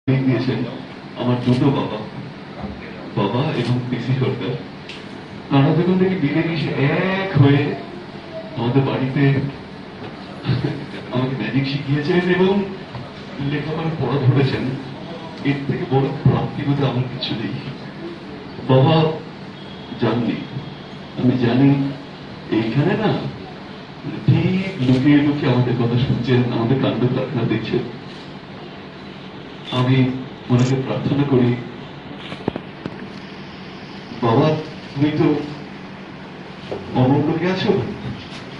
দিয়েছেন আমার দুটো বাবা, বাবা এবং পিসি সরকার। তারা যখন থেকে মিলেমিশে এক হয়ে আমাদের বাড়িতে আমাকে ম্যাজিক শিখিয়েছেন এবং লেখাপড়া পড়া ধরেছেন, এর থেকে বড় প্রাপ্তি বোধহয় আমার কিছু নেই। বাবা জাননি, আমি জানি এইখানে না ঠিক লুকিয়ে লুকিয়ে আমাদের কথা শুনছেন, আমাদের কাণ্ড কারখানা দেখছেন। আমি ওনাকে প্রার্থনা করি, বাবা তুমি তো অমূল্যকে আছো,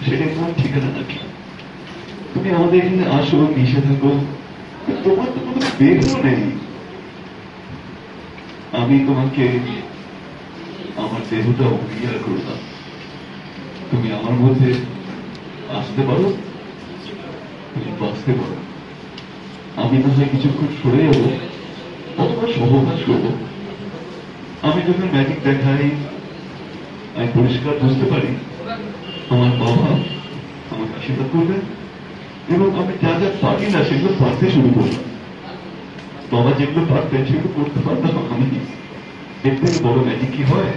সেটা তোমার ঠিকানা নাকি? তুমি আমাদের এখানে আসো, মিশে থাকো, তোমার তো কোনো বেরও নেই। আমি তোমাকে আমার দেহটা অঙ্গীকার করলাম, তুমি আমার মধ্যে আসতে পারো, তুমি বাঁচতে পারো। আমি না হয় কিছুক্ষণ সরে যাবো অথবা সহবাস করবো। আমি যখন ম্যাজিক দেখাই আমি পরিষ্কার বুঝতে পারি আমার বাবা আমাকে আশীর্বাদ করবেন এবং আমি যা যা পারি না সেগুলো পারতে শুরু করলাম। বাবা যেগুলো পারতেন সেগুলো করতে পারতাম আমি। এর থেকে বড় ম্যাজিক কি হয়?